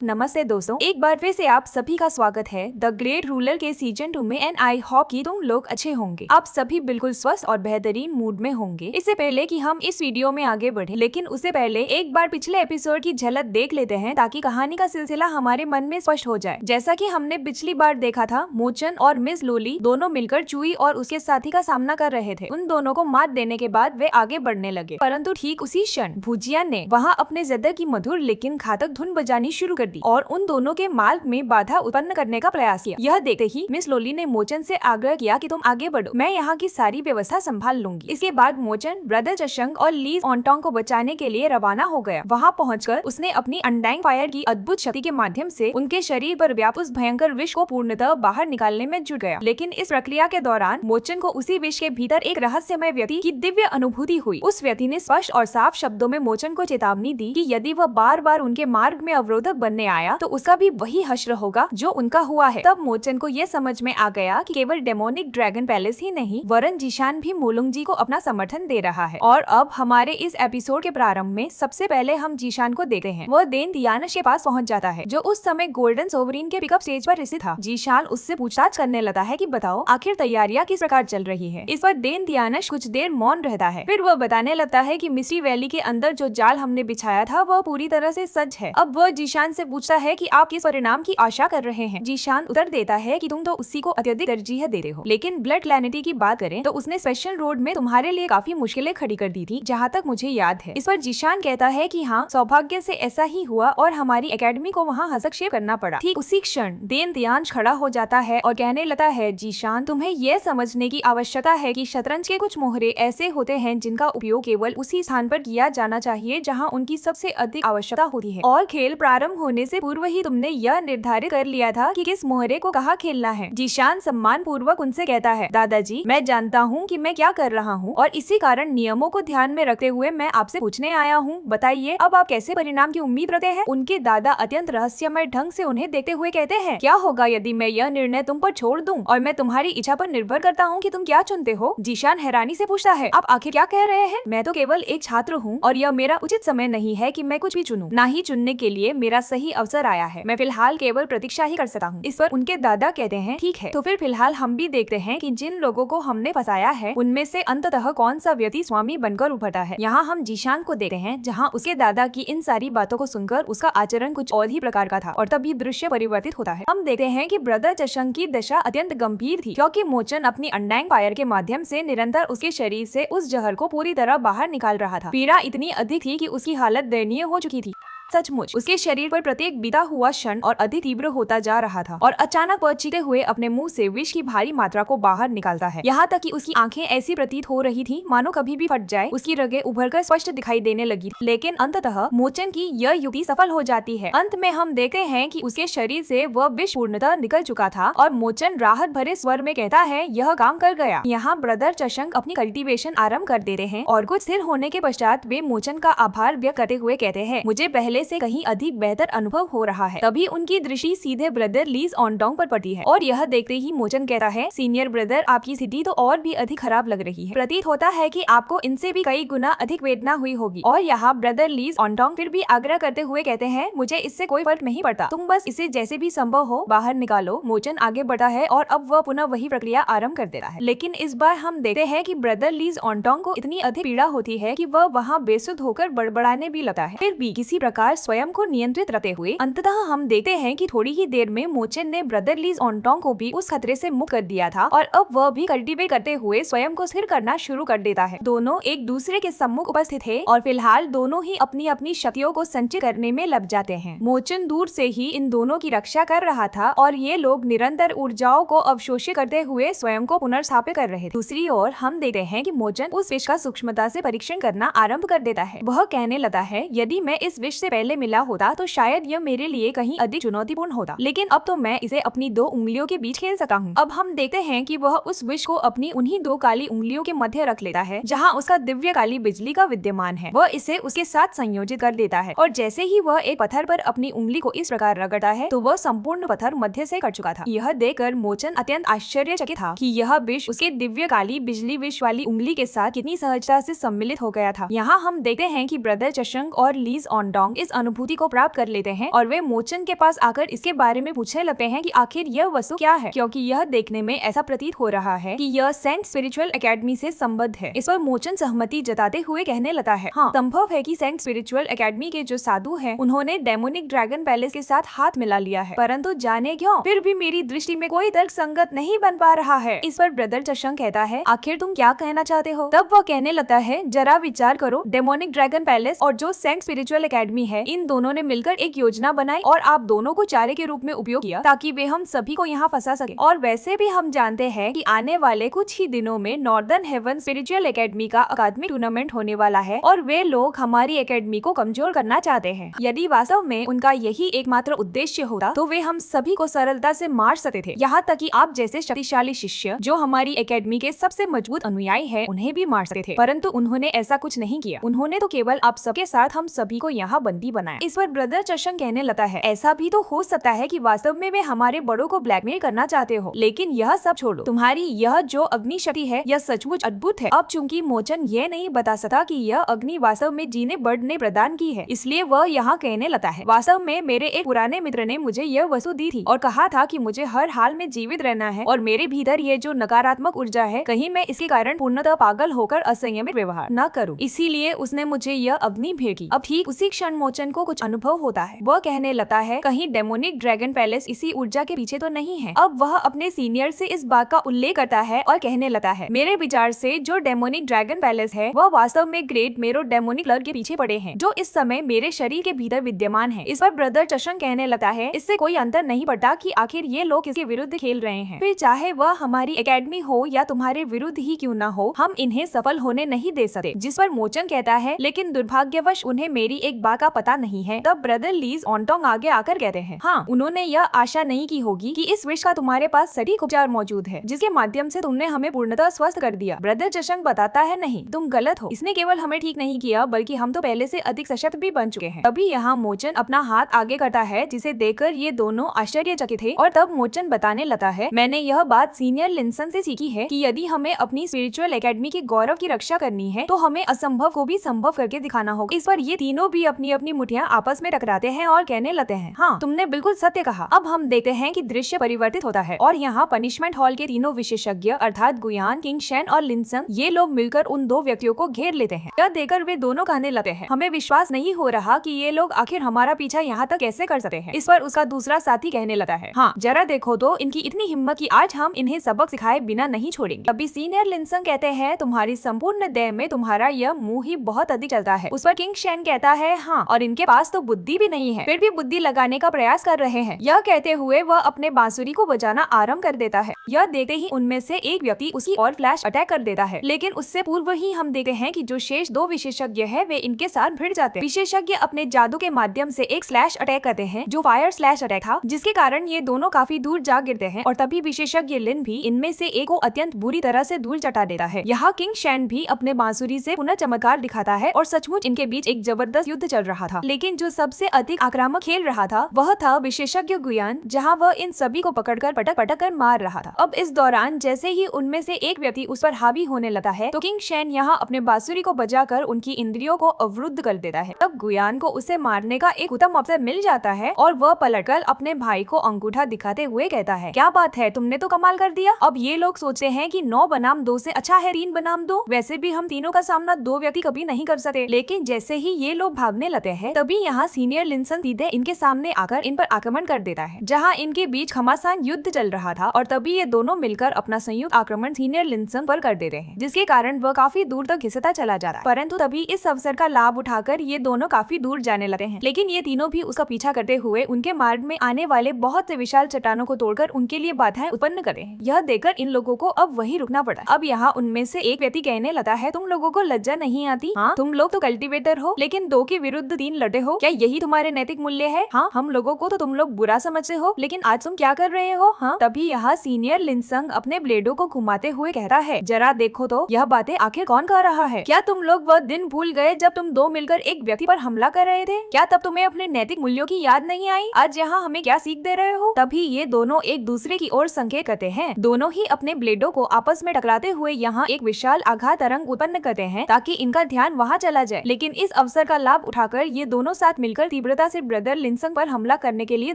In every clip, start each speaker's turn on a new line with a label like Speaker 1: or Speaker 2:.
Speaker 1: नमस्ते दोस्तों, एक बार फिर से आप सभी का स्वागत है द ग्रेट रूलर के सीजन 2 में। एंड आई होप कि तुम लोग अच्छे होंगे। आप सभी बिल्कुल स्वस्थ और बेहतरीन मूड में होंगे। इससे पहले कि हम इस वीडियो में आगे बढ़े, लेकिन उससे पहले एक बार पिछले एपिसोड की झलक देख लेते हैं ताकि कहानी का सिलसिला हमारे मन में स्पष्ट हो जाए। जैसा कि हमने पिछली बार देखा था, मोचन और मिस लोली दोनों मिलकर चूई और उसके साथी का सामना कर रहे थे। उन दोनों को मात देने के बाद वे आगे बढ़ने लगे, परंतु ठीक उसी क्षण भुजिया ने वहाँ अपने ज़दर की मधुर लेकिन घातक धुन बजानी शुरू कर दी और उन दोनों के मार्ग में बाधा उत्पन्न करने का प्रयास किया। यह देखते ही मिस लोली ने मोचन से आग्रह किया कि तुम आगे बढ़ो, मैं यहाँ की सारी व्यवस्था संभाल लूंगी। इसके बाद मोचन ब्रदर चशंग और लीज ऑनटोंग को बचाने के लिए रवाना हो गया। वहाँ पहुंचकर उसने अपनी अनडाइंग फायर की अद्भुत शक्ति के माध्यम से उनके शरीर पर व्याप्त उस भयंकर विष को पूर्णतः बाहर निकालने में जुट गया। लेकिन इस प्रक्रिया के दौरान मोचन को उसी विष के भीतर एक रहस्यमय व्यक्ति की दिव्य अनुभूति हुई। उस व्यक्ति ने स्पष्ट और साफ शब्दों में मोचन को चेतावनी दी कि यदि वह बार बार उनके मार्ग में अवरोधक बनने आया तो उसका भी वही हश्र होगा जो उनका हुआ है। तब मोचन को यह समझ में आ गया कि केवल डेमोनिक ड्रैगन पैलेस ही नहीं, वरन जीशान भी मोलुंग जी को अपना समर्थन दे रहा है। और अब हमारे इस एपिसोड के प्रारंभ में सबसे पहले हम जीशान को देखते हैं। वह देन दियानश के पास पहुंच जाता है, जो उस समय गोल्डन सोवरीन के पिकअप स्टेज पर स्थित था। जीशान उससे पूछताछ करने लगता है कि बताओ आखिर तैयारियां किस प्रकार चल रही है। इस पर देन दियानश कुछ देर मौन रहता है, फिर वह बताने लगता है कि मिस्ट्री वैली के अंदर जो जाल हमने बिछाया था वह पूरी तरह से सच है। अब वह जीशान से पूछता है कि आप किस परिणाम की आशा कर रहे हैं। जीशान उत्तर देता है कि तुम तो उसी को अत्यधिक तरजीह देते हो, लेकिन ब्लड क्लैरिटी की बात करें तो उसने स्पेशल रोड में तुम्हारे लिए काफी मुश्किलें खड़ी कर दी थी, जहाँ तक मुझे याद है। इस पर जीशान कहता है कि हाँ, सौभाग्य से ऐसा ही हुआ और हमारी एकेडमी को वहाँ हस्तक्षेप करना पड़ा। ठीक उसी क्षण देन दियांश खड़ा हो जाता है और कहने लगता है, जीशान तुम्हें यह समझने की आवश्यकता है कि शतरंज के कुछ मोहरे ऐसे होते हैं जिनका उपयोग केवल उसी स्थान पर किया जाना चाहिए जहाँ उनकी सबसे अधिक आवश्यकता होती है, और खेल प्रारंभ होने से पूर्व ही तुमने यह निर्धारित कर लिया था कि किस मोहरे को कहाँ खेलना है। जीशान सम्मान पूर्वक उनसे कहता है, दादाजी मैं जानता हूँ कि मैं क्या कर रहा हूँ और इसी कारण नियमों को ध्यान में रखते हुए मैं आपसे पूछने आया हूँ। बताइए अब आप कैसे परिणाम की उम्मीद रखते हैं। उनके दादा अत्यंत रहस्यमय ढंग से उन्हें देखते हुए कहते हैं, क्या होगा यदि मैं यह निर्णय तुम पर छोड़ दूं और मैं तुम्हारी इच्छा पर निर्भर करता हूँ कि तुम क्या चुनते हो। जीशान हैरानी से पूछता है, आप आखिर क्या कह रहे हैं। मैं तो केवल एक छात्र हूँ और यह मेरा उचित समय नहीं है कि मैं कुछ भी चुनूं, ना ही चुनने के लिए मेरा सही अवसर आया है। मैं फिलहाल केवल प्रतीक्षा ही कर सकता हूँ। इस पर उनके दादा कहते हैं, ठीक है, तो फिर फिलहाल हम भी देखते हैं कि जिन लोगों को हमने फंसाया है उनमें से अंततः कौन सा व्यक्ति स्वामी बनकर उभरता है। यहाँ हम जीशान को देखते हैं, जहाँ उसके दादा की इन सारी बातों को सुनकर उसका आचरण कुछ और ही प्रकार का था और तभी दृश्य परिवर्तित होता है। हम देखते हैं कि ब्रदर चशंग की दशा अत्यंत गंभीर थी, क्योंकि मोचन अपनी अनडाइंग फायर के माध्यम से निरंतर उसके शरीर से उस जहर को पूरी तरह बाहर निकाल रहा था। पीड़ा इतनी अधिक थी कि उसकी हालत दयनीय हो चुकी थी। सचमुच उसके शरीर पर प्रत्येक बीता हुआ क्षण और अधिक तीव्र होता जा रहा था और अचानक वह चीखते हुए अपने मुंह से विष की भारी मात्रा को बाहर निकालता है। यहाँ तक कि उसकी आंखें ऐसी प्रतीत हो रही थी मानो कभी भी फट जाए। उसकी रगें उभरकर स्पष्ट दिखाई देने लगी, लेकिन अंततः मोचन की यह युक्ति सफल हो जाती है। अंत में हम देखते हैं कि उसके शरीर से वह विष पूर्णतः निकल चुका था और मोचन राहत भरे स्वर में कहता है, यह काम कर गया। यहाँ ब्रदर चशंग अपनी कल्टीवेशन आरम्भ कर देते हैं और कुछ स्थिर होने के पश्चात वे मोचन का आभार व्यक्त करते हुए कहते हैं, मुझे पहले से कहीं अधिक बेहतर अनुभव हो रहा है। तभी उनकी दृष्टि सीधे ब्रदर लीज ऑनटोंग पर पड़ती है और यह देखते ही मोचन कहता है, सीनियर ब्रदर आपकी स्थिति तो और भी अधिक खराब लग रही है। प्रतीत होता है कि आपको इनसे भी कई गुना अधिक वेदना हुई होगी। और यहाँ ब्रदर लीज ऑनटोंग फिर भी आग्रह करते हुए कहते हैं, मुझे इससे कोई फर्क नहीं पड़ता, तुम बस इसे जैसे भी संभव हो बाहर निकालो। मोचन आगे बढ़ता है और अब वह पुनः वही प्रक्रिया आरम्भ कर देता है, लेकिन इस बार हम देखते हैं कि ब्रदर लीज ऑनटोंग को इतनी अधिक पीड़ा होती है कि वह वहाँ बेसुध होकर बड़बड़ाने भी लगता है। फिर भी किसी प्रकार स्वयं को नियंत्रित रखते हुए अंततः हम देखते हैं कि थोड़ी ही देर में मोचन ने ब्रदर लीज ऑनटोंग को भी उस खतरे से मुक्त कर दिया था और अब वह भी कल्टीवेट करते हुए स्वयं को स्थिर करना शुरू कर देता है। दोनों एक दूसरे के सम्मुख उपस्थित थे और फिलहाल दोनों ही अपनी अपनी शक्तियों को संचित करने में लग जाते हैं। मोचन दूर से ही इन दोनों की रक्षा कर रहा था और ये लोग निरंतर ऊर्जाओं को अवशोषित करते हुए स्वयं को पुनर्स्थापित कर रहे थे। दूसरी ओर हम देखते हैं कि मोचन उस विष का सूक्ष्मता से परीक्षण करना आरंभ कर देता है। वह कहने लगता है, यदि मैं इस विष से पहले मिला होता तो शायद यह मेरे लिए कहीं अधिक चुनौतीपूर्ण होता, लेकिन अब तो मैं इसे अपनी दो उंगलियों के बीच खेल सकता हूँ। अब हम देखते हैं कि वह उस विष को अपनी उन्हीं दो काली उंगलियों के मध्य रख लेता है, जहाँ उसका दिव्य काली बिजली का विद्यमान है। वह इसे उसके साथ संयोजित कर देता है और जैसे ही वह एक पत्थर पर अपनी उंगली को इस प्रकार रगड़ता है तो वह संपूर्ण पत्थर मध्य से कट चुका था। यह देखकर मोचन अत्यंत आश्चर्यचकित था कि यह विष उसके दिव्य काली बिजली विष वाली उंगली के साथ कितनी सहजता से सम्मिलित हो गया था। यहाँ हम देखते हैं कि ब्रदर चशंग और लीज ऑनडोंग इस अनुभूति को प्राप्त कर लेते हैं और वे मोचन के पास आकर इसके बारे में पूछने लगते हैं कि आखिर यह वस्तु क्या है, क्योंकि यह देखने में ऐसा प्रतीत हो रहा है कि यह सेंट स्पिरिचुअल एकेडमी से संबद्ध है। इस पर मोचन सहमति जताते हुए कहने लगता है, हाँ, संभव है कि सेंट स्पिरिचुअल एकेडमी के जो साधु हैं उन्होंने डेमोनिक ड्रैगन पैलेस के साथ हाथ मिला लिया है, परंतु जाने क्यों फिर भी मेरी दृष्टि में कोई तर्क संगत नहीं बन पा रहा है। इस पर ब्रदर चशंग कहता है, आखिर तुम क्या कहना चाहते हो? तब वह कहने लगता है, जरा विचार करो, डेमोनिक ड्रैगन पैलेस और जो सेंट स्पिरिचुअल एकेडमी है, इन दोनों ने मिलकर एक योजना बनाई और आप दोनों को चारे के रूप में उपयोग किया ताकि वे हम सभी को यहाँ फंसा सके। और वैसे भी हम जानते हैं कि आने वाले कुछ ही दिनों में नॉर्दर्न हेवन स्पिरिचुअल एकेडमी का अकादमिक टूर्नामेंट होने वाला है और वे लोग हमारी एकेडमी को कमजोर करना चाहते हैं। यदि वास्तव में उनका यही एकमात्र उद्देश्य होता तो वे हम सभी को सरलता से मार सकते थे, यहाँ तक कि आप जैसे शक्तिशाली शिष्य जो हमारी एकेडमी के सबसे मजबूत अनुयायी हैं, उन्हें भी मार सकते थे, परंतु उन्होंने ऐसा कुछ नहीं किया। उन्होंने तो केवल आप सबके साथ हम सभी को यहाँ बंदी बनाया। इस पर ब्रदर चशंग कहने लगता है, ऐसा भी तो हो सकता है कि वास्तव में वे हमारे बड़ों को ब्लैकमेल करना चाहते हो, लेकिन यह सब छोड़ो, तुम्हारी यह जो अग्नि शक्ति है यह सचमुच अद्भुत है। अब चूंकि मोचन ये नहीं बता सकता कि यह अग्नि वास्तव में जीने बर्ड ने प्रदान की है, इसलिए वह यहाँ कहने लगता है, वास्तव में मेरे एक पुराने मित्र ने मुझे यह वस्तु दी थी और कहा था कि मुझे हर हाल में जीवित रहना है और मेरे भीतर ये जो नकारात्मक ऊर्जा है, कहीं मैं इसके कारण पूर्णतः पागल होकर असंयमित व्यवहार न करूं, इसीलिए उसने मुझे यह अग्नि भेंट की। अब ठीक उसी क्षण मोचन को कुछ अनुभव होता है। वह कहने लगता है, कहीं डेमोनिक ड्रैगन पैलेस इसी ऊर्जा के पीछे तो नहीं है। अब वह अपने सीनियर से इस बात का उल्लेख करता है और कहने लगता है, मेरे विचार से जो डेमोनिक ड्रैगन पैलेस है वह वास्तव में ग्रेट मेरो डेमोनिक क्लर्क के पीछे पड़े हैं, जो इस समय मेरे शरीर के भीतर विद्यमान है। इस पर ब्रदर चशंग कहने लगता है, इससे कोई अंतर नहीं पड़ता कि आखिर ये लोग किसके विरुद्ध खेल रहे हैं, फिर चाहे वह हमारी एकेडमी हो या तुम्हारे विरुद्ध ही क्यों न हो, हम इन्हें सफल होने नहीं दे सकते। जिस पर मोचन कहता है, लेकिन दुर्भाग्यवश उन्हें मेरी एक बात का पता नहीं है। तब ब्रदर लीज ऑन्टोंग आगे आकर कहते हैं, हाँ, उन्होंने यह आशा नहीं की होगी कि इस विष का तुम्हारे पास सटीक उपचार मौजूद है जिसके माध्यम से तुमने हमें पूर्णतः स्वस्थ कर दिया। ब्रदर चशंग बताता है, नहीं, तुम गलत हो, इसने केवल हमें ठीक नहीं किया बल्कि हम तो पहले से अधिक सशक्त भी बन चुके हैं। तभी यहाँ मोचन अपना हाथ आगे करता है, जिसे देखकर ये दोनों आश्चर्यचकित थे और तब मोचन बताने लगता है, मैंने यह बात सीनियर लिंसन से सीखी है कि यदि हमें अपनी स्पिरिचुअल एकेडमी के गौरव की रक्षा करनी है तो हमें असंभव को भी संभव करके दिखाना होगा। इस पर ये तीनों भी अपनी अपनी मुठियां आपस में टकराते हैं और कहने लगते हैं, हाँ, तुमने बिल्कुल सत्य कहा। अब हम देखते हैं कि दृश्य परिवर्तित होता है और यहाँ पनिशमेंट हॉल के तीनों विशेषज्ञ अर्थात गुयान, किंग शेन और लिंसन, ये लोग मिलकर उन दो व्यक्तियों को घेर लेते हैं। यह देखकर वे दोनों कहने लगते हैं, हमें विश्वास नहीं हो रहा कि ये लोग आखिर हमारा पीछा यहाँ तक कैसे कर सकते हैं। इस पर उसका दूसरा साथी कहने लगता है, हाँ, जरा देखो तो इनकी इतनी हिम्मत कि आज हम इन्हें सबक सिखाए बिना नहीं छोड़ेंगे। तभी सीनियर लिंसन कहते हैं, तुम्हारी संपूर्ण देह में तुम्हारा यह मुंह ही बहुत अधिक चलता है। उस पर किंग शेन कहता है, हाँ, और इनके पास तो बुद्धि भी नहीं है, फिर भी बुद्धि लगाने का प्रयास कर रहे हैं। यह कहते हुए वह अपने बांसुरी को बजाना आरंभ कर देता है। यह देखते ही उनमें से एक व्यक्ति उसकी और फ्लैश अटैक कर देता है, लेकिन उससे पूर्व ही हम देखते हैं कि जो शेष दो विशेषज्ञ है वे इनके साथ भिड़ जाते हैं। विशेषज्ञ अपने जादू के माध्यम से एक स्लैश अटैक करते हैं जो फायर स्लैश अटैक था, जिसके कारण ये दोनों काफी दूर जा गिरते हैं और तभी विशेषज्ञ लिन भी इनमें से एक को अत्यंत बुरी तरह से दूर चटा देता है। यहाँ किंग शेन भी अपने बांसुरी से पुनः चमत्कार दिखाता है और सचमुच इनके बीच एक जबरदस्त युद्ध चल रहा था, लेकिन जो सबसे अधिक आक्रामक खेल रहा था वह था विशेषज्ञ गुयान, जहाँ वह इन सभी को पकड़कर पटक पटक कर मार रहा था। अब इस दौरान जैसे ही उनमें से एक व्यक्ति उस पर हावी होने लगता है तो किंग शेन यहाँ अपने बांसुरी को बजाकर उनकी इंद्रियों को अवरुद्ध कर देता है। तब गुयान को उसे मारने का एक उत्तम अवसर मिल जाता है और वह पलटकर अपने भाई को अंगूठा दिखाते हुए कहता है, क्या बात है, तुमने तो कमाल कर दिया। अब ये लोग सोचते हैं कि 9 बनाम 2 से अच्छा है 3 बनाम 2। वैसे भी हम तीनों का सामना 2 व्यक्ति कभी नहीं कर सकते, लेकिन जैसे ही ये लोग भागने लगते हैं तभी यहाँ सीनियर लिंसन सीधे इनके सामने आकर इन पर आक्रमण कर देता है, जहाँ इनके बीच घमासान युद्ध चल रहा था और तभी ये दोनों मिलकर अपना संयुक्त आक्रमण सीनियर लिंसन पर कर देते हैं, जिसके कारण वह काफी दूर तक घिसता चला जा रहा है। परंतु तभी इस अवसर का लाभ उठाकर ये दोनों काफी दूर जाने लगते हैं, लेकिन ये तीनों भी उसका पीछा करते हुए उनके मार्ग में आने वाले बहुत से विशाल चट्टानों को तोड़कर उनके लिए बाधाएं उत्पन्न करते हैं। यह देखकर इन लोगों को अब वही रुकना पड़ा। अब यहाँ उनमें से एक व्यक्ति कहने लगा है, तुम लोगों को लज्जा नहीं आती? हाँ, तुम लोग तो कल्टीवेटर हो, लेकिन 2 के विरुद्ध 3 लड़े हो। क्या यही तुम्हारे नैतिक मूल्य है? हाँ, हम लोगों को तो तुम लोग बुरा समझते हो, लेकिन आज तुम क्या कर रहे हो? हाँ, तभी यहाँ सीनियर लिंसंग अपने ब्लेडों को घुमाते हुए कहता है, जरा देखो तो यह बातें आखिर कौन कर रहा है? क्या तुम लोग वह दिन भूल गए जब तुम 2 मिलकर एक व्यक्ति पर हमला कर रहे थे? क्या तब तुम्हें अपने नैतिक मूल्यों की याद नहीं आई? आज यहाँ हमें क्या सीख दे रहे हो? तभी ये दोनों एक दूसरे की ओर संकेत करते हैं। दोनों ही अपने ब्लेडों को आपस में टकराते हुए यहाँ एक विशाल आघात तरंग उत्पन्न करते हैं ताकि इनका ध्यान वहाँ चला जाए, लेकिन इस अवसर का लाभ उठाकर ये दोनों साथ मिलकर तीव्रता से ब्रदर लिनसंग पर हमला करने के लिए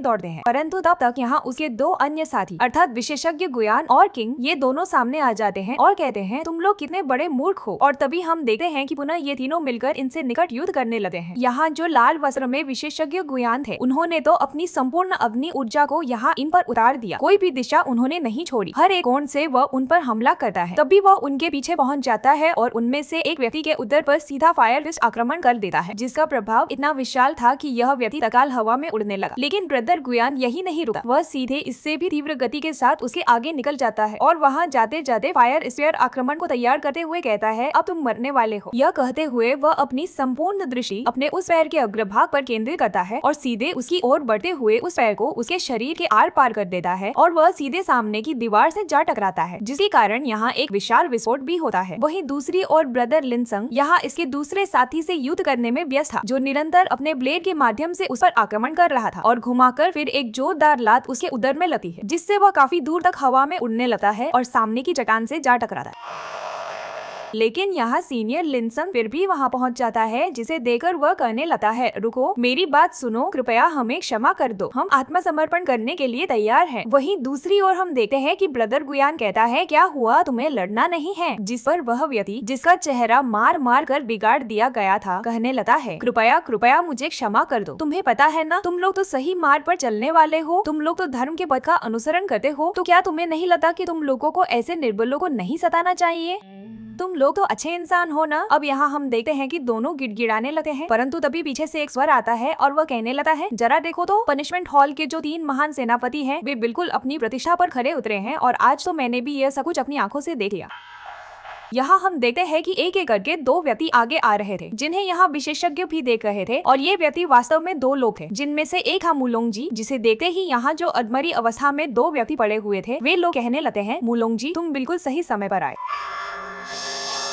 Speaker 1: दौड़ते हैं। परंतु तब तक यहाँ उसके दो अन्य साथी अर्थात विशेषज्ञ गुयान और किंग ये दोनों सामने आ जाते हैं और कहते हैं तुम लोग कितने बड़े मूर्ख हो। और तभी हम देखते हैं कि पुनः ये तीनों मिलकर इनसे निकट युद्ध करने लगे हैं। यहाँ जो लाल वस्त्र में विशेषज्ञ गुयान थे उन्होंने तो अपनी संपूर्ण अग्नि ऊर्जा को यहाँ इन पर उतार दिया। कोई भी दिशा उन्होंने नहीं छोड़ी, हर एक कोण से वह उन पर हमला करता है। तभी वह उनके पीछे पहुँच जाता है और उनमें से एक व्यक्ति के उदर पर सीधा फायर फिस्ट आक्रमण कर देता है, जिसका प्रभाव इतना विशाल था कि यह व्यक्ति तत्काल हवा में उड़ने लगा। लेकिन ब्रदर गुयान यही नहीं रुका, वह सीधे इससे भी तीव्र गति के साथ उसके आगे निकल जाता है और वहाँ जाते जाते फायर स्फीयर आक्रमण को तैयार करते हुए कहता है अब तुम मरने वाले हो। यह कहते हुए वह अपनी संपूर्ण दृष्टि अपने उस पैर के अग्रभाग पर केंद्रित करता है और सीधे उसकी ओर बढ़ते हुए उस पैर को उसके शरीर के आर पार कर देता है और वह सीधे सामने की दीवार से जा टकराता है, जिसके कारण यहाँ एक विशाल विस्फोट भी होता है। वहीं दूसरी ओर ब्रदर लिनसंग यहाँ इसके दूसरे साथी से युद्ध करने में व्यस्त था, जो निरंतर अपने ब्लेड के माध्यम से उस पर आक्रमण कर रहा था और घुमाकर फिर एक जोरदार लात उसके उदर में लगती है, जिससे वह काफी दूर तक हवा में उड़ने लगता है और सामने की चट्टान से जा टकराता है। लेकिन यहाँ सीनियर लिनसंग फिर भी वहाँ पहुँच जाता है, जिसे देखकर वह कहने लगता है रुको, मेरी बात सुनो, कृपया हमें क्षमा कर दो, हम आत्मसमर्पण करने के लिए तैयार हैं। वहीं दूसरी ओर हम देखते हैं कि ब्रदर गुयान कहता है क्या हुआ, तुम्हें लड़ना नहीं है? जिस पर वह व्यक्ति जिसका चेहरा मार मार कर बिगाड़ दिया गया था कहने लगता है कृपया कृपया मुझे क्षमा कर दो, तुम्हें पता है ना तुम लोग तो सही मार्ग पर चलने वाले हो, तुम लोग तो धर्म के पथ का अनुसरण करते हो, तो क्या तुम्हें नहीं लगता कि तुम लोगों को ऐसे निर्बलों को नहीं सताना चाहिए? तुम लोग तो अच्छे इंसान हो ना। अब यहाँ हम देखते हैं कि दोनों गिड़गिड़ाने लगते हैं, परंतु तभी पीछे से एक स्वर आता है और वह कहने लगता है जरा देखो तो पनिशमेंट हॉल के जो 3 महान सेनापति हैं वे बिल्कुल अपनी प्रतिष्ठा पर खड़े उतरे हैं और आज तो मैंने भी यह सब कुछ अपनी आंखों से देख लिया। यहाँ हम देखते हैं कि एक एक करके 2 व्यक्ति आगे आ रहे थे, जिन्हें यहाँ विशेषज्ञ भी देख रहे थे और ये व्यक्ति वास्तव में 2 लोग थे, जिनमें से एक था मुलोंग जी, जिसे देखते ही यहाँ जो अधमरी अवस्था में 2 व्यक्ति पड़े हुए थे वे लोग कहने लगते हैं मुलोंग जी तुम बिल्कुल सही समय पर आए,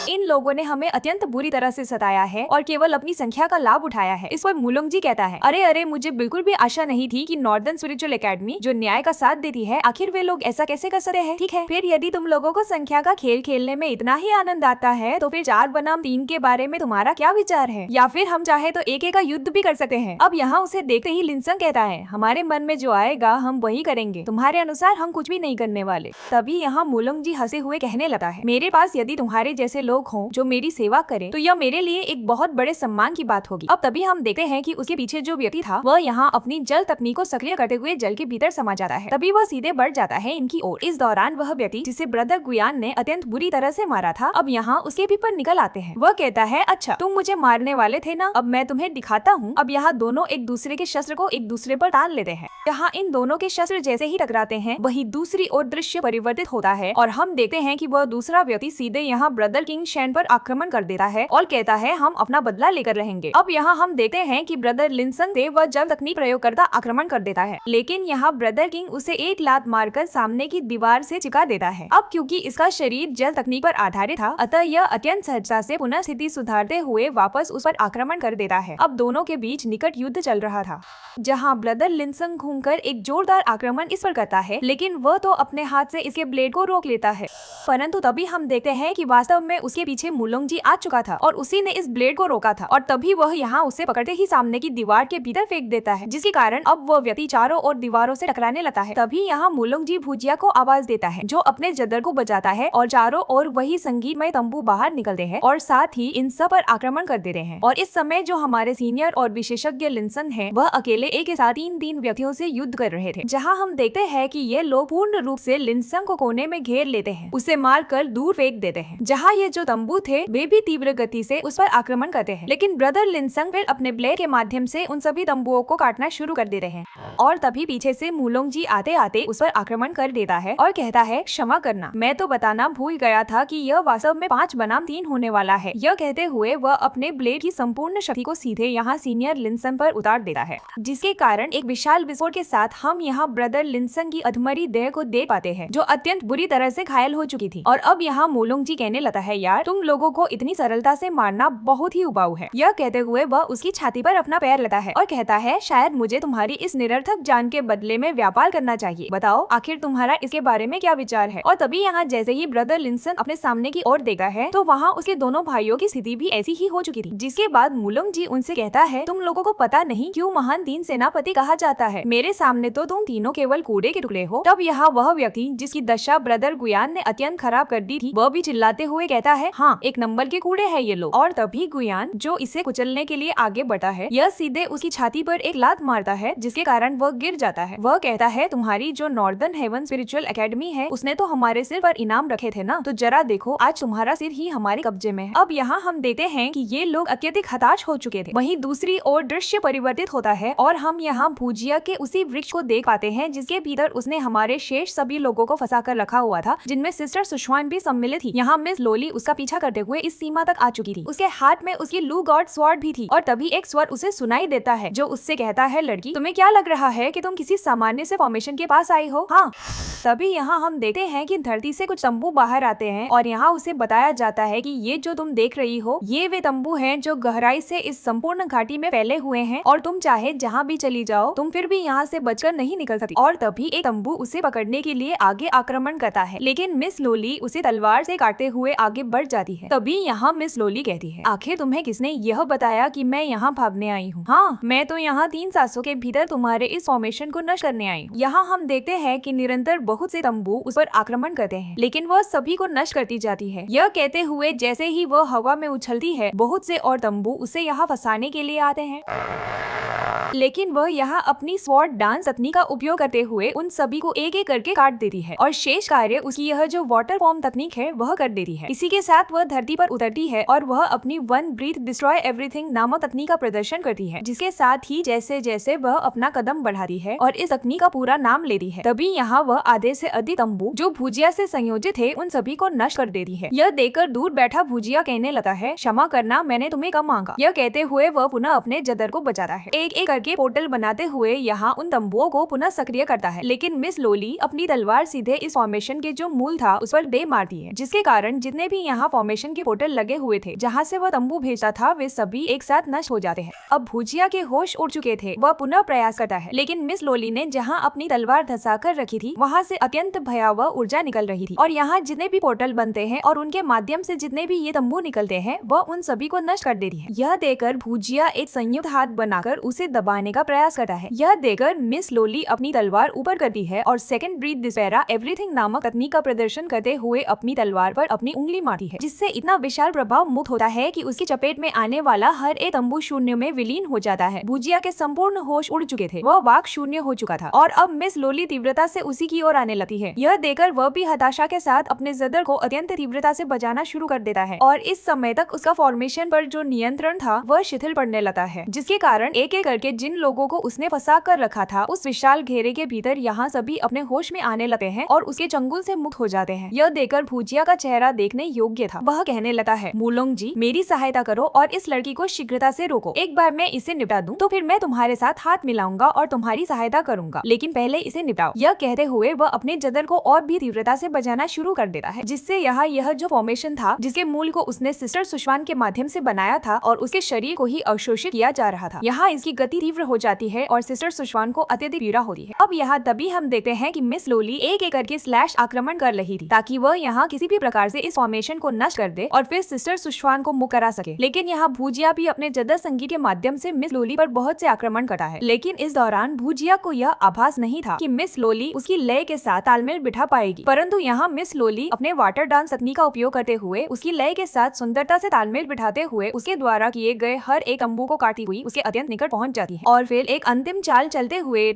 Speaker 1: इन लोगों ने हमें अत्यंत बुरी तरह से सताया है और केवल अपनी संख्या का लाभ उठाया है। इस पर मुलोंग जी कहता है अरे मुझे बिल्कुल भी आशा नहीं थी कि नॉर्दर्न स्पिरिचुअल एकेडमी जो न्याय का साथ देती है आखिर वे लोग ऐसा कैसे कर सकते हैं। ठीक है, फिर यदि तुम लोगों को संख्या का खेल खेलने में इतना ही आनंद आता है तो फिर 4 बनाम 3 के बारे में तुम्हारा क्या विचार है, या फिर हम चाहे तो एक का युद्ध भी कर सकते हैं। अब यहाँ उसे देखते ही लिनसंग कहता है हमारे मन में जो आएगा हम वही करेंगे, तुम्हारे अनुसार हम कुछ भी नहीं करने वाले। तभी यहाँ मुलोंग जी हंसे हुए कहने लगा है मेरे पास यदि तुम्हारे जैसे लोग हों जो मेरी सेवा करे तो यह मेरे लिए एक बहुत बड़े सम्मान की बात होगी। अब तभी हम देखते हैं कि उसके पीछे जो व्यक्ति था वह यहाँ अपनी जल तकनीक को सक्रिय करते हुए जल के भीतर समा जाता है। तभी वह सीधे बढ़ जाता है इनकी ओर। इस दौरान वह व्यक्ति जिसे ब्रदर गुयान ने अत्यंत बुरी तरह से मारा था अब यहाँ उसके भी पर निकल आते हैं। वह कहता है अच्छा तुम मुझे मारने वाले थे ना, अब मैं तुम्हें दिखाता हूँ। अब यहाँ दोनों एक दूसरे के शस्त्र को एक दूसरे पर तान लेते हैं। यहाँ इन दोनों के शस्त्र जैसे ही टकराते हैं वही दूसरी ओर दृश्य परिवर्तित होता है और हम देखते हैं कि वह दूसरा व्यक्ति सीधे यहाँ ब्रदर किंग शैन पर आक्रमण कर देता है और कहता है हम अपना बदला लेकर रहेंगे। अब यहाँ हम देखते हैं कि ब्रदर लिनसंग से वह जल तकनीक प्रयोग करता आक्रमण कर देता है, लेकिन यहाँ ब्रदर किंग उसे एक लात मारकर सामने की दीवार से चिपका देता है। अब क्योंकि इसका शरीर जल तकनीक पर आधारित था अतः यह अत्यंत सहजता से पुनः स्थिति सुधारते हुए वापस उस पर आक्रमण कर देता है। अब दोनों के बीच निकट युद्ध चल रहा था, जहाँ ब्रदर लिनसंग घूमकर एक जोरदार आक्रमण इस पर करता है, लेकिन वह तो अपने हाथ से इसके ब्लेड को रोक लेता है। परंतु तभी हम देखते हैं कि वास्तव में उसके पीछे मुलोंग जी आ चुका था और उसी ने इस ब्लेड को रोका था और तभी वह यहाँ उसे पकड़ते ही सामने की दीवार के भीतर फेंक देता है, जिसके कारण अब वह व्यक्ति चारों ओर दीवारों से टकराने लगता है। तभी यहाँ मुलोंग जी भुजिया को आवाज देता है जो अपने जदर को बजाता है और चारों ओर वही संगीतमय तंबू बाहर निकलते हैं और साथ ही इन सब पर आक्रमण कर देते हैं। और इस समय जो हमारे सीनियर और विशेषज्ञ लिनसन है वह अकेले एक के साथ 3 व्यक्तियों से युद्ध कर रहे थे, जहाँ हम देखते हैं कि ये लोग पूर्ण रूप से लिनसन को कोने में घेर लेते हैं, उसे मार कर दूर फेंक देते हैं। जहाँ ये जो तंबू थे वे भी तीव्र गति से उस पर आक्रमण करते हैं, लेकिन ब्रदर लिनसंग फिर अपने ब्लेड के माध्यम से उन सभी तंबुओं को काटना शुरू कर देते हैं और तभी पीछे से मुलोंग जी आते आते उस पर आक्रमण कर देता है और कहता है क्षमा करना, मैं तो बताना भूल गया था कि यह वास्तव में 5 बनाम 3 होने वाला है। यह कहते हुए वह अपने ब्लेड की संपूर्ण शक्ति को सीधे यहाँ सीनियर लिनसन पर उतार देता है, जिसके कारण एक विशाल विस्फोट के साथ हम यहाँ ब्रदर लिनसन की अधमरी देह को देख पाते हैं जो अत्यंत बुरी तरह से घायल हो चुकी थी। और अब यहाँ मुलोंग जी कहने लगता है यार तुम लोगों को इतनी सरलता से मारना बहुत ही उबाऊ है। यह कहते हुए वह उसकी छाती पर अपना पैर लेता है और कहता है, शायद मुझे तुम्हारी इस निरर्थक जान के बदले में व्यापार करना चाहिए। बताओ आखिर तुम्हारा इसके बारे में क्या विचार है। और तभी यहाँ जैसे ही ब्रदर लिंसन अपने सामने की ओर देखा है तो वहाँ उसके दोनों भाइयों की स्थिति भी ऐसी ही हो चुकी थी। जिसके बाद मुलुंग जी उनसे कहता है, तुम लोगों को पता नहीं क्यों महान तीन सेनापति कहा जाता है। मेरे सामने तो तुम तीनों केवल कूड़े के टुकड़े हो। तब यहाँ वह व्यक्ति जिसकी दशा ब्रदर गुयान ने अत्यंत खराब कर दी थी, वह भी चिल्लाते हुए कहता है, हाँ, एक नंबर के कूड़े हैं ये लोग। और तभी गुयान जो इसे कुचलने के लिए आगे बढ़ता है, यह सीधे उसकी छाती पर एक लात मारता है, जिसके कारण वह गिर जाता है। वह कहता है, तुम्हारी जो नॉर्दर्न हेवन स्पिरिचुअल एकेडमी है उसने तो हमारे सिर पर इनाम रखे थे ना, तो जरा देखो आज तुम्हारा सिर ही हमारे कब्जे में है। अब यहाँ हम देखते हैं कि ये लोग अत्यधिक हताश हो चुके थे। वहीं दूसरी ओर दृश्य परिवर्तित होता है और हम यहाँ भुजिया के उसी वृक्ष को देख पाते हैं जिसके भीतर उसने हमारे शेष सभी लोगों को फंसा कर रखा हुआ था, जिनमें सिस्टर सुशवान भी सम्मिलित थी। यहाँ मिस लोली उसका पीछा करते हुए इस सीमा तक आ चुकी थी। उसके हाथ में उसकी लू गॉड स्वॉर्ड भी थी और तभी एक स्वर उसे सुनाई देता है जो उससे कहता है, लड़की, तुम्हें क्या लग रहा है कि तुम किसी सामान्य से फॉर्मेशन के पास आई हो? हाँ। तभी यहाँ हम देखते हैं कि धरती से कुछ तंबू बाहर आते हैं और यहाँ उसे बताया जाता है कि ये जो तुम देख रही हो ये वे तंबू हैं जो गहराई से इस संपूर्ण घाटी में फैले हुए हैं और तुम चाहे जहाँ भी चली जाओ तुम फिर भी यहाँ से बचकर नहीं निकल सकती। और तभी एक तंबू उसे पकड़ने के लिए आगे आक्रमण करता है, लेकिन मिस लोली उसे तलवार से काटते हुए आगे बढ़ जाती है। तभी यहाँ मिस लोली कहती है, आखिर तुम्हें किसने यह बताया कि मैं यहाँ भागने आई हूँ? हाँ, मैं तो यहाँ 3 सांसों के भीतर तुम्हारे इस फॉर्मेशन को नष्ट करने आई हूँ। यहाँ हम देखते हैं कि निरंतर बहुत से तंबू उस पर आक्रमण करते हैं, लेकिन वह सभी को नष्ट करती जाती है। यह कहते हुए जैसे ही वह हवा में उछलती है, बहुत से और तंबू उसे यहाँ फंसाने के लिए आते हैं, लेकिन वह यहाँ अपनी स्वॉर्ड डांस तकनीक का उपयोग करते हुए उन सभी को एक एक करके काट देती है और शेष कार्य उसकी यह जो वाटर फॉर्म तकनीक है वह कर देती है। इसी के साथ वह धरती पर उतरती है और वह अपनी वन ब्रीथ डिस्ट्रॉय एवरीथिंग नामक तकनीक का प्रदर्शन करती है, जिसके साथ ही जैसे जैसे वह अपना कदम बढ़ाती है और इस तकनीक का पूरा नाम लेती है, तभी यहाँ वह आधे से अधिक तंबू जो भुजिया से संयोजित थे उन सभी को नष्ट कर देती है। यह देखकर दूर बैठा भुजिया कहने लगता है, क्षमा करना, मैंने तुम्हें कम मांगा। यह कहते हुए वह पुनः अपने जदर को बचाता है, एक एक करके पोर्टल बनाते हुए यहाँ उन तंबुओं को पुनः सक्रिय करता है। लेकिन मिस लोली अपनी तलवार सीधे इस फॉर्मेशन के जो मूल था उस पर दे मारती है, जिसके कारण जितने भी यहाँ फॉर्मेशन के पोर्टल लगे हुए थे जहाँ से वह तंबू भेजता था वे सभी एक साथ नष्ट हो जाते हैं। अब भुजिया के होश उड़ चुके थे, वह पुनः प्रयास करता है, लेकिन मिस लोली ने जहाँ अपनी तलवार धसा कर रखी थी वहाँ से अत्यंत भयावह ऊर्जा निकल रही थी और यहाँ जितने भी पोर्टल बनते हैं और उनके माध्यम से जितने भी ये तंबू निकलते हैं वह उन सभी को नष्ट कर देती है। यह देखकर भुजिया एक संयुक्त हाथ बनाकर उसे दबाने का प्रयास करता है। यह देखकर मिस लोली अपनी तलवार ऊपर करती है और सेकंड ब्रीथ डिस्पेरा एवरीथिंग नामक तकनीक का प्रदर्शन करते हुए अपनी तलवार पर अपनी उंगली मारती है, जिससे इतना विशाल प्रभाव मुक्त होता है कि उसकी चपेट में आने वाला हर एक तंबू शून्य में विलीन हो जाता है। भुजिया के संपूर्ण होश उड़ चुके थे, वह वाक शून्य हो चुका था और अब मिस लोली तीव्रता से उसी की ओर आने लगती है। यह देखकर वह भी हताशा के साथ अपने जदर को अत्यंत तीव्रता से बजाना शुरू कर देता है और इस समय तक उसका फॉर्मेशन पर जो नियंत्रण था वह शिथिल पड़ने लगता है, जिसके कारण एक एक करके जिन लोगों को उसने फंसा कर रखा था उस विशाल घेरे के भीतर यहाँ सभी अपने होश में आने लगते हैं और उसके चंगुल से मुक्त हो जाते हैं। यह देखकर भुजिया का चेहरा देखने योग्य था। वह कहने लगा है, मुलोंग जी, मेरी सहायता करो और इस लड़की को शीघ्रता से रोको। एक बार मैं इसे निपटा दूं तो फिर मैं तुम्हारे साथ हाथ मिलाऊंगा और तुम्हारी सहायता करूंगा, लेकिन पहले इसे निपटाओ। यह कहते हुए वह अपने जदर को और भी तीव्रता से बजाना शुरू कर देता है, जिससे यहाँ यह जो फॉर्मेशन था जिसके मूल को उसने सिस्टर सुशवान के माध्यम से बनाया था और उसके शरीर को ही अवशोषित किया जा रहा था, यहाँ इसकी गति तीव्र हो जाती है और सिस्टर सुशवान को अत्यधिक पीड़ा होती है। अब यहाँ तभी हम देखते हैं कि मिस लोली एक एक करके स्लैश आक्रमण कर रही थी ताकि वह यहाँ किसी भी प्रकार से इस फॉर्मेशन को नष्ट कर दे और फिर सिस्टर सुशवान को मुक्त करा सके। लेकिन यहाँ भुजिया भी अपने जदर संगीत के माध्यम से मिस लोली पर बहुत से आक्रमण करता है, लेकिन इस दौरान भुजिया को यह आभास नहीं था कि मिस लोली उसकी लय के साथ तालमेल बिठा पाएगी, परंतु यहाँ मिस लोली अपने वाटर डांस तकनीक का उपयोग करते हुए उसकी लय के साथ सुंदरता से तालमेल बिठाते हुए उसके द्वारा किए गए हर एक तंबू को काटती हुई उसके अत्यंत निकट पहुंच जाती है और फिर एक अंतिम चाल चलते हुए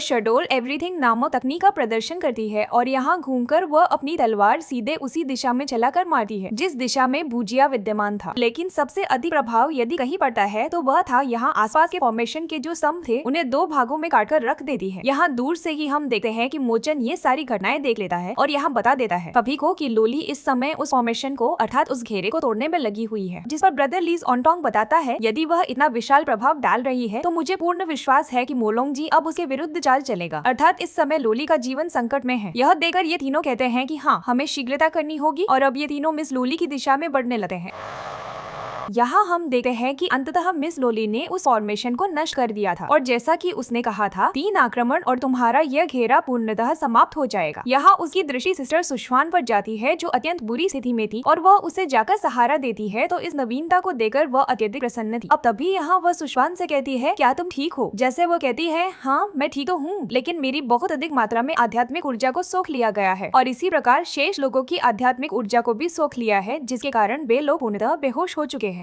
Speaker 1: शेडोल एवरीथिंग नामक तकनीक का प्रदर्शन करती है और यहाँ घूमकर वह अपनी तलवार सीधे उसी दिशा में चलाकर मारती है जिस दिशा में भुजिया विद्यमान था। लेकिन सबसे अधिक प्रभाव यदि कहीं पड़ता है तो वह था यहाँ आसपास के फॉर्मेशन के जो स्तंभ थे उन्हें 2 भागों में काटकर रख देती है। यहाँ दूर से ही हम देखते हैं कि मोचन ये सारी घटनाएं देख लेता है और यहाँ बता देता है सभी को कि लोली इस समय उस फॉर्मेशन को अर्थात उस घेरे को तोड़ने में लगी हुई है, जिस पर ब्रदर लीज ऑन्टोंग बताता है यदि वह इतना विशाल प्रभाव डाल रही है है तो मुझे पूर्ण विश्वास है कि मोलोंग जी अब उसके विरुद्ध चाल चलेगा, अर्थात इस समय लोली का जीवन संकट में है। यह देखकर ये तीनों कहते हैं कि हाँ, हमें शीघ्रता करनी होगी और अब ये तीनों मिस लोली की दिशा में बढ़ने लगते हैं। यहाँ हम देखते हैं कि अंततः मिस लोली ने उस फॉर्मेशन को नष्ट कर दिया था और जैसा कि उसने कहा था, 3 आक्रमण और तुम्हारा यह घेरा पूर्णतः समाप्त हो जाएगा। यहाँ उसकी दृष्टि सिस्टर सुशवान पर जाती है जो अत्यंत बुरी स्थिति में थी और वह उसे जाकर सहारा देती है, तो इस नवीनता को देखकर वह अत्यधिक प्रसन्न थी। अब तभी यहाँ वह सुशवान से कहती है, क्या तुम ठीक हो? जैसे वो कहती है, हाँ मैं ठीक तो हूँ, लेकिन मेरी बहुत अधिक मात्रा में आध्यात्मिक ऊर्जा को सोख लिया गया है और इसी प्रकार शेष लोगों की आध्यात्मिक ऊर्जा को भी सोख लिया है, जिसके कारण वे लोग पूर्णतः बेहोश हो चुके हैं।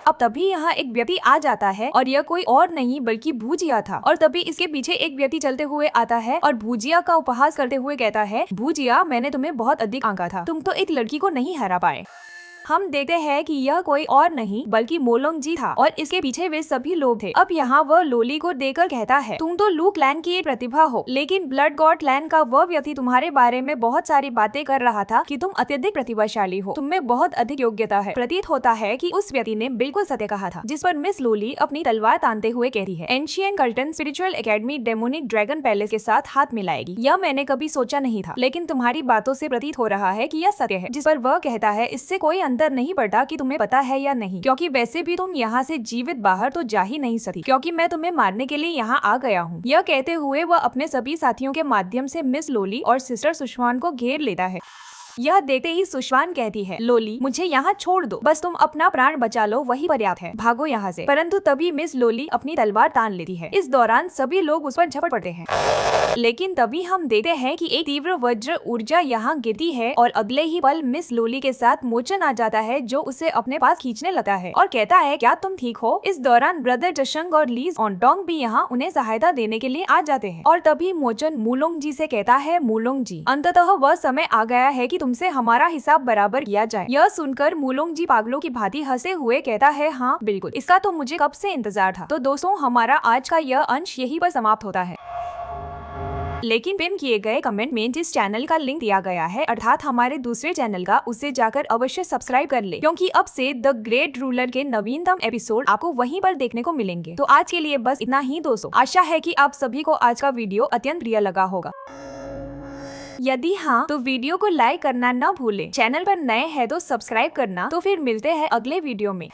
Speaker 1: अब तभी यहाँ एक व्यक्ति आ जाता है और यह कोई और नहीं बल्कि भुजिया था और तभी इसके पीछे एक व्यक्ति चलते हुए आता है और भुजिया का उपहास करते हुए कहता है, भुजिया, मैंने तुम्हें बहुत अधिक आंका था, तुम तो एक लड़की को नहीं हरा पाए। हम देखते हैं कि यह कोई और नहीं बल्कि मोलोंग जी था और इसके पीछे वे सभी लोग थे। अब यहाँ वह लोली को देखकर कहता है, तुम तो लू क्लैन की एक प्रतिभा हो, लेकिन ब्लड गॉड क्लैन का वह व्यक्ति तुम्हारे बारे में बहुत सारी बातें कर रहा था कि तुम अत्यधिक प्रतिभाशाली हो, तुम्हें बहुत अधिक योग्यता है। प्रतीत होता है कि उस व्यक्ति ने बिल्कुल सत्य कहा था, जिस पर मिस लोली अपनी तलवार तानते हुए कहती है, ancient curtain spiritual academy demonic dragon palace के साथ हाथ मिलाएगी। यह मैंने कभी सोचा नहीं था, लेकिन तुम्हारी बातों से प्रतीत हो रहा है कि यह सत्य है। जिस पर वह कहता है, इससे कोई अंतर नहीं पड़ता कि तुम्हें पता है या नहीं, क्योंकि वैसे भी तुम यहाँ से जीवित बाहर तो जा ही नहीं सकती, क्योंकि मैं तुम्हें मारने के लिए यहाँ आ गया हूँ। यह कहते हुए वह अपने सभी साथियों के माध्यम से मिस लोली और सिस्टर सुशवान को घेर लेता है। यह देखते ही सुशवान कहती है, लोली, मुझे यहाँ छोड़ दो, बस तुम अपना प्राण बचा लो, वही पर्याप्त है, भागो यहाँ से। परंतु तभी मिस लोली अपनी तलवार तान लेती है। इस दौरान सभी लोग उस पर झपट पड़ते हैं, लेकिन तभी हम देखते हैं कि एक तीव्र वज्र ऊर्जा यहाँ गिरती है और अगले ही पल मिस लोली के साथ मोचन आ जाता है, जो उसे अपने पास खींचने लगता है और कहता है, क्या तुम ठीक हो? इस दौरान ब्रदर जशंग और लीज ऑनडोंग भी यहाँ उन्हें सहायता देने के लिए आ जाते हैं और तभी मोचन मूलोंग जी से कहता है, मूलोंग जी, अंततः वह समय आ गया है कि तुमसे हमारा हिसाब बराबर किया जाए। यह सुनकर मूलोंग जी पागलों की भांति हंसे हुए कहता है, हाँ बिल्कुल, इसका तो मुझे कब से इंतजार था। तो दोस्तों, हमारा आज का यह अंश यहीं पर समाप्त होता है, लेकिन पिन किए गए कमेंट में जिस चैनल का लिंक दिया गया है, अर्थात हमारे दूसरे चैनल का, उसे जाकर अवश्य सब्सक्राइब कर ले, क्योंकि अब से द ग्रेट रूलर के नवीनतम एपिसोड आपको वहीं पर देखने को मिलेंगे। तो आज के लिए बस इतना ही दोस्तों। आशा है कि आप सभी को आज का वीडियो अत्यंत प्रिय लगा होगा। यदि हाँ, तो वीडियो को लाइक करना न भूलें। चैनल पर नए हैं तो सब्सक्राइब करना। तो फिर मिलते हैं अगले वीडियो में।